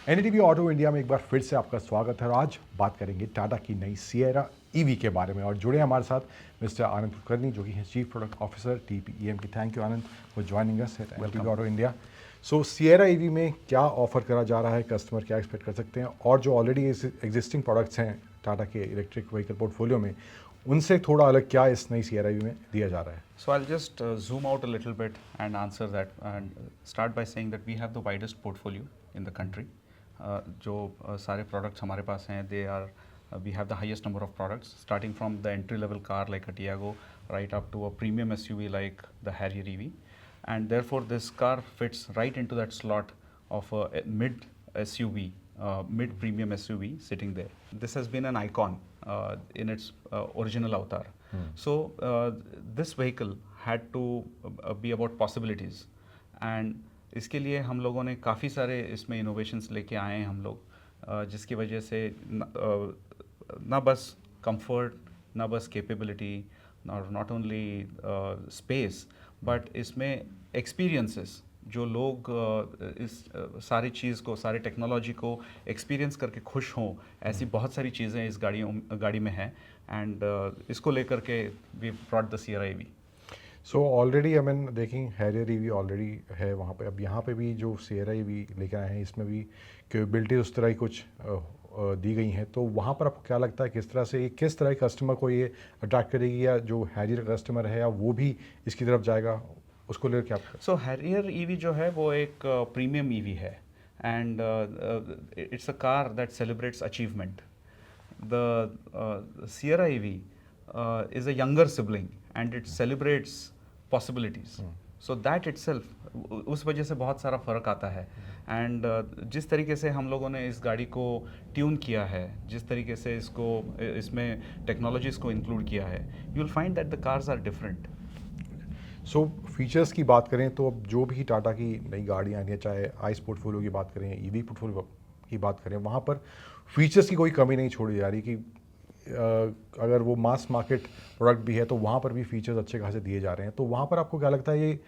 NDTV auto India में एक बार फिर से आपका स्वागत है और आज बात करेंगे टाटा की नई सिएरा ईवी के बारे में। और जुड़े हैं हमारे साथ मिस्टर आनंद कुलकर्णी जो कि हैं चीफ प्रोडक्ट ऑफिसर टीपीईएम की। Thank you Anand for joining us at NDTV auto India. So Sierra EV में क्या ऑफर करा जा रहा है, कस्टमर क्या एक्सपेक्ट कर सकते हैं, और जो ऑलरेडी एग्जिस्टिंग प्रोडक्ट्स हैं टाटा के इलेक्ट्रिक व्हीकल पोर्टफोलियो में, उनसे थोड़ा अलग क्या इस नई सिएरा ईवी में दिया जा रहा है। So I'll just zoom out a little bit and answer that and start by saying that we have the widest portfolio in the country. जो सारे products हमारे पास हैं, they are we have the highest number of products starting from the entry level car like a Tiago right up to a premium SUV like the Harrier EV, and therefore this car fits right into that slot of a mid SUV, mid premium SUV sitting there. This has been an icon in its original avatar. So this vehicle had to be about possibilities, and इसके लिए हम लोगों ने काफ़ी सारे इसमें innovations लेके आए हैं हम लोग, जिसकी वजह से ना बस कंफर्ट, ना बस कैपेबिलिटी, और नॉट ओनली स्पेस, बट इसमें एक्सपीरियंसेस जो लोग इस सारी चीज़ को, सारी टेक्नोलॉजी को एक्सपीरियंस करके खुश हों, ऐसी बहुत सारी चीज़ें इस गाड़ी में हैं। एंड इसको लेकर के we brought the Sierra EV. So already I mean देखें हैरियर ईवी ऑलरेडी है वहाँ पे, अब यहाँ पे भी जो सिएरा ईवी लेकर आए हैं इसमें भी कैपेबिलिटी उस तरह की कुछ दी गई हैं। तो वहाँ पर आपको क्या लगता है किस तरह से किस तरह के कस्टमर को ये अट्रैक्ट करेगी, या जो हैरियर कस्टमर है या वो भी इसकी तरफ जाएगा, उसको लेकर क्या? सो हैरियर ईवी जो है वो एक प्रीमियम ईवी है, and it's a car that celebrates achievement. The Sierra EV is a younger sibling and it celebrates possibilities. So that itself उस वजह से बहुत सारा फ़र्क आता है। एंड जिस तरीके से हम लोगों ने इस गाड़ी को ट्यून किया है, जिस तरीके से इसमें टेक्नोलॉजीज को इंक्लूड किया है, you will find that the cars are different. So features की बात करें तो अब जो भी टाटा की नई गाड़ियाँ आनी है, चाहे आइस पोर्टफोलियो की बात करें, ईवी पोर्टफोलियो की बात करें, वहाँ पर फीचर्स की कोई कमी नहीं छोड़ी जा रही कि अगर वो मास मार्केट प्रोडक्ट भी है तो वहाँ पर भी फीचर्स अच्छे खासे दिए जा रहे हैं। तो वहाँ पर आपको क्या लगता है ये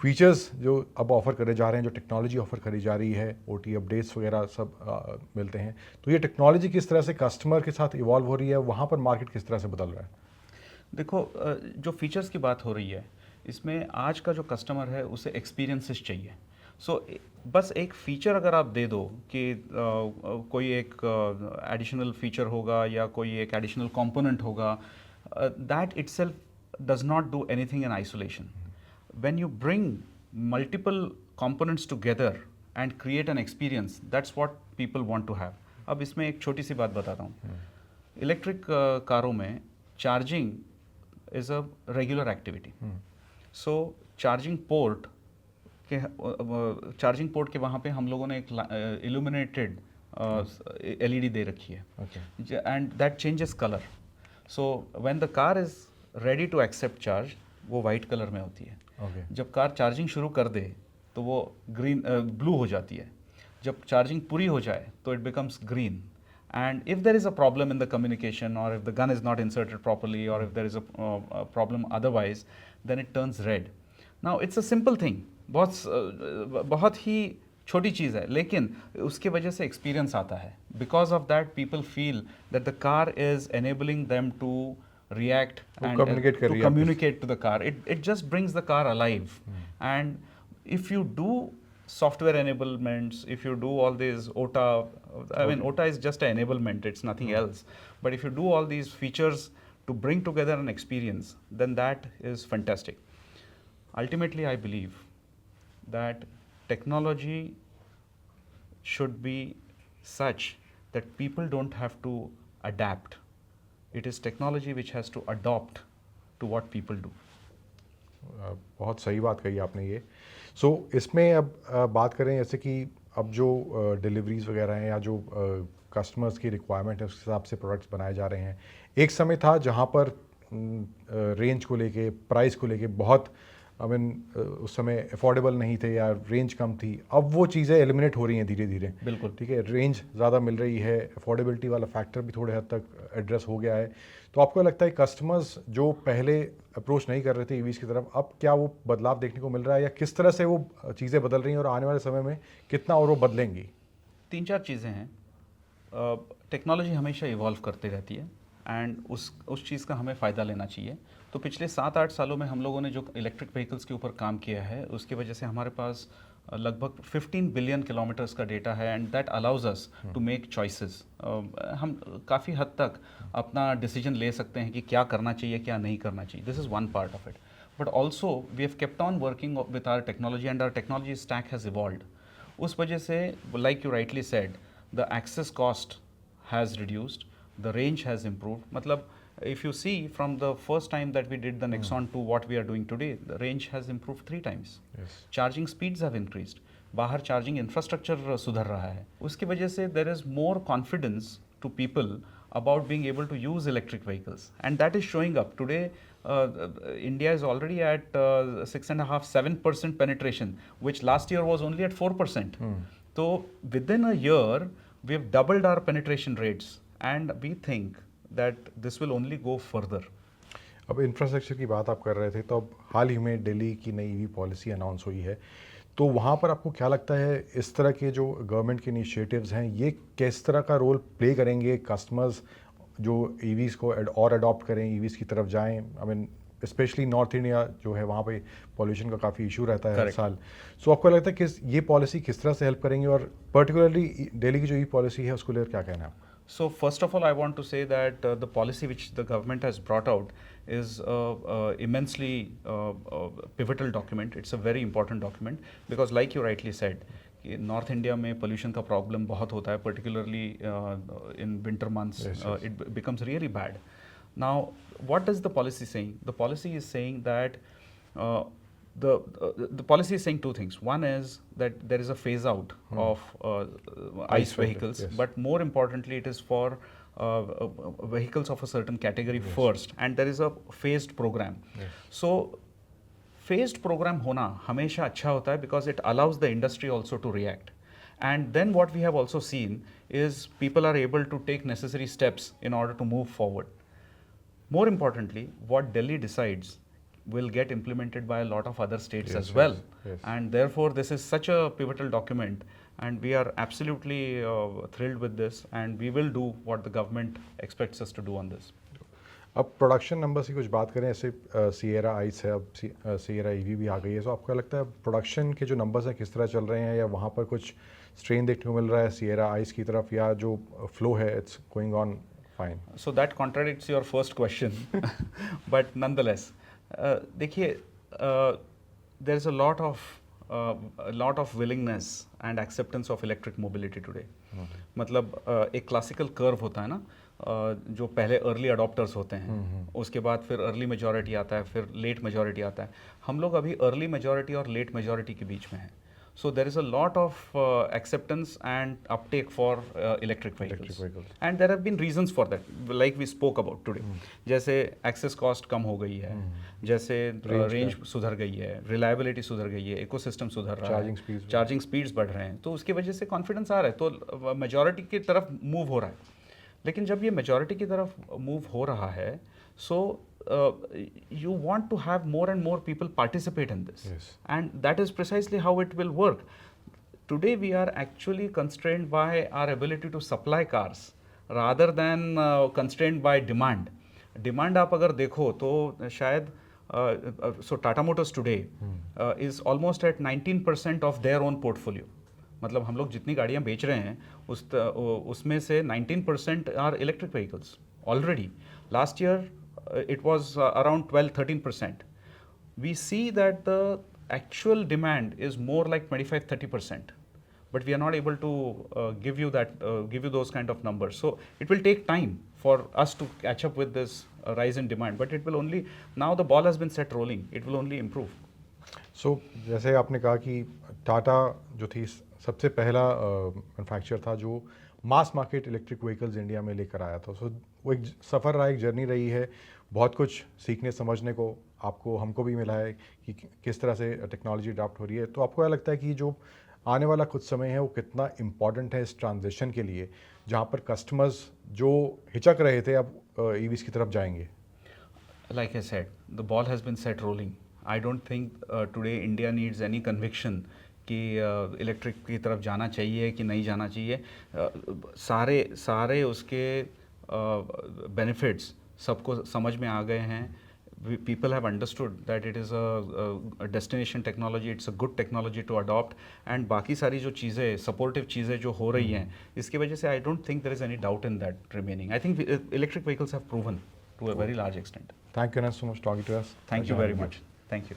फीचर्स जो अब ऑफ़र करे जा रहे हैं, जो टेक्नोलॉजी ऑफ़र करी जा रही है, ओटी अपडेट्स वगैरह सब मिलते हैं, तो ये टेक्नोलॉजी किस तरह से कस्टमर के साथ इवॉल्व हो रही है, वहाँ पर मार्केट किस तरह से बदल रहा है? देखो, जो फीचर्स की बात हो रही है इसमें आज का जो कस्टमर है उसे एक्सपीरियंसेस चाहिए। सो बस एक फ़ीचर अगर आप दे दो कि कोई एक एडिशनल फ़ीचर होगा या कोई एक एडिशनल कंपोनेंट होगा, that itself does not do anything in isolation. When you bring multiple components together and create an experience, that's what people want to have. अब इसमें एक छोटी सी बात बताता हूँ। इलेक्ट्रिक कारों में charging is a regular activity. So charging port के वहाँ पे हम लोगों ने एक इल्यूमिनेटेड एलईडी दे रखी है, and that changes colour. So when the car is ready to accept charge, वो वाइट कलर में होती है। जब कार चार्जिंग शुरू कर दे तो वो ब्लू हो जाती है। जब चार्जिंग पूरी हो जाए तो it becomes green. And if there is a problem in the communication, or if the gun is not inserted properly, or if there is a problem otherwise, then it turns red. Now it's a simple thing, बहुत ही छोटी चीज़ है, लेकिन उसके वजह से experience आता है। Because of that, people feel that the car is enabling them to react and to communicate to the car. It just brings the car alive. And if you do software enablements, if you do all these OTA, I mean OTA is just an enablement, it's nothing else. But if you do all these features to bring together an experience, then that is fantastic. Ultimately, I believe that technology should be such that people don't have to adapt. It is technology which has to adopt to what people do. बहुत सही बात कही आपने ये। सो इसमें अब बात करें जैसे कि अब जो डिलीवरीज वगैरह हैं या जो कस्टमर्स की रिक्वायरमेंट है उस हिसाब से प्रोडक्ट्स बनाए जा रहे हैं। एक समय था जहाँ पर रेंज को लेके, प्राइस को लेके बहुत आई मीन उस समय अफोर्डेबल नहीं थे या रेंज कम थी। अब वो चीज़ें एलिमिनेट हो रही हैं धीरे धीरे। बिल्कुल ठीक है, रेंज ज़्यादा मिल रही है, अफोर्डेबिलिटी वाला फैक्टर भी थोड़े हद तक एड्रेस हो गया है। तो आपको लगता है कस्टमर्स जो पहले अप्रोच नहीं कर रहे थे ईवीज़ की तरफ, अब क्या वो बदलाव देखने को मिल रहा है, या किस तरह से वो चीज़ें बदल रही हैं और आने वाले समय में कितना और वो बदलेंगी? तीन चार चीज़ें हैं. टेक्नोलॉजी हमेशा इवॉल्व करती रहती है एंड उस चीज़ का हमें फ़ायदा लेना चाहिए. तो पिछले 7-8 सालों में हम लोगों ने जो इलेक्ट्रिक व्हीकल्स के ऊपर काम किया है उसकी वजह से हमारे पास लगभग 15 बिलियन किलोमीटर्स का डेटा है and that allows us to make choices. हम काफ़ी हद तक अपना डिसीजन ले सकते हैं कि क्या करना चाहिए क्या नहीं करना चाहिए. This is one part of it. But also we have kept on working with our technology and our technology stack has evolved. उस वजह से like you rightly said the access cost has reduced, the range has improved. Matlab, if you see from the first time that we did the Nexon to what we are doing today, the range has improved 3 times. Yes. Charging speeds have increased. बाहर charging infrastructure सुधर रहा है. उसकी वजह से there is more confidence to people about being able to use electric vehicles, and that is showing up today. India is already at 6.5-7% penetration, which last year was only at 4%. So within a year we have doubled our penetration rates and we think that this will only go further. अब infrastructure की बात आप कर रहे थे, तो अब हाल ही में दिल्ली की नई ईवी पॉलिसी अनाउंस हुई है, तो वहाँ पर आपको क्या लगता है इस तरह के जो गवर्नमेंट के इनिशिएटिव्स हैं ये किस तरह का रोल प्ले करेंगे? कस्टमर्स जो ईवीज़ को और अडॉप्ट करें, ईवीज़ की तरफ जाएं. I mean specially north India जो है वहाँ पे पॉल्यूशन का काफ़ी इशू रहता है हर साल. सो आपको लगता है कि ये पॉलिसी किस तरह से हेल्प करेंगे, और पर्टिकुलरली दिल्ली की जो ई पॉलिसी है उसको लेकर क्या कहना है आपका? So first of all, I want to say that the policy which the government has brought out is immensely pivotal document. It's a very important document because, like you rightly said, North India में pollution का problem बहुत होता है, particularly in winter months. Yes, yes. It becomes really bad. Now, what is the policy saying? The policy is saying that the policy is saying two things. One is that there is a phase out of ICE vehicles, yes. but more importantly, it is for vehicles of a certain category first, and there is a phased program. Yes. So, phased program होना हमेशा अच्छा होता है because it allows the industry also to react. And then what we have also seen is people are able to take necessary steps in order to move forward. More importantly, what Delhi decides will get implemented by a lot of other states Yes, as well. yes. And therefore, this is such a pivotal document, and we are absolutely thrilled with this, and we will do what the government expects us to do on this. अब production numbers की कुछ बात करें, ऐसे Sierra ice है, अब Sierra EV भी आ गई है, तो आपको लगता है प्रोडक्शन के जो नंबर्स हैं किस तरह चल रहे हैं, या वहाँ पर कुछ स्ट्रेन देखने को मिल रहा है सिएरा आइस की तरफ, या जो फ्लो है it's going on fine? So that contradicts your first question, but nonetheless, देखिए, there is a lot of willingness and acceptance of electric mobility today. मतलब एक क्लासिकल कर्व होता है ना, जो पहले अर्ली अडॉप्टर्स होते हैं, उसके बाद फिर अर्ली मेजॉरिटी आता है, फिर लेट मेजॉरिटी आता है. हम लोग अभी अर्ली मेजॉरिटी और लेट मेजॉरिटी के बीच में हैं. So there is a lot of acceptance and uptake for electric vehicles. And there have been reasons for that, like we spoke about today. जैसे access cost कम हो गई है, जैसे range सुधर गई है, reliability सुधर गई है, ecosystem सुधर रहा है, charging speeds बढ़ रहे हैं, तो उसकी वजह से confidence आ रहा है, तो majority की तरफ move हो रहा है. लेकिन जब ये majority की तरफ move हो रहा है, so you want to have more and more people participate in this. Yes. And that is precisely how it will work. Today we are actually constrained by our ability to supply cars rather than constrained by demand. Demand आप अगर देखो तो शायद so Tata Motors today is almost at 19% of their own portfolio. मतलब हम लोग जितनी गाड़ियाँ बेच रहे हैं उसमें से 19% are electric vehicles already. Last year it was around 12-13%. We see that the actual demand is more like 25-30%, but we are not able to give you those kind of numbers. So it will take time for us to catch up with this rise in demand, but it will only, now the ball has been set rolling, it will only improve. So जैसे आपने कहा कि टाटा जो थी सबसे पहला manufacturer था जो mass market electric vehicles India में लेकर आया था. सो वो एक सफ़र रहा, एक जर्नी रही है, बहुत कुछ सीखने समझने को आपको हमको भी मिला है कि किस तरह से टेक्नोलॉजी अडॉप्ट हो रही है. तो आपको क्या लगता है कि जो आने वाला कुछ समय है वो कितना इम्पॉर्टेंट है इस ट्रांजिशन के लिए, जहाँ पर कस्टमर्स जो हिचक रहे थे अब ईवीज की तरफ जाएंगे? Like I said, the ball has been set rolling. I don't think today India needs any conviction कि इलेक्ट्रिक की तरफ जाना चाहिए कि नहीं जाना चाहिए, सारे उसके बेनिफिट्स सबको समझ में आ गए हैं. People have understood that it is a destination technology, it's a good technology to adopt, and बाकी सारी जो चीज़ें सपोर्टिव चीज़ें जो हो रही हैं इसकी वजह से I don't think there is any doubt in that remaining. I think electric vehicles have proven to a very large extent. Thank you so much for talking to us. Thank you very much. Thank you.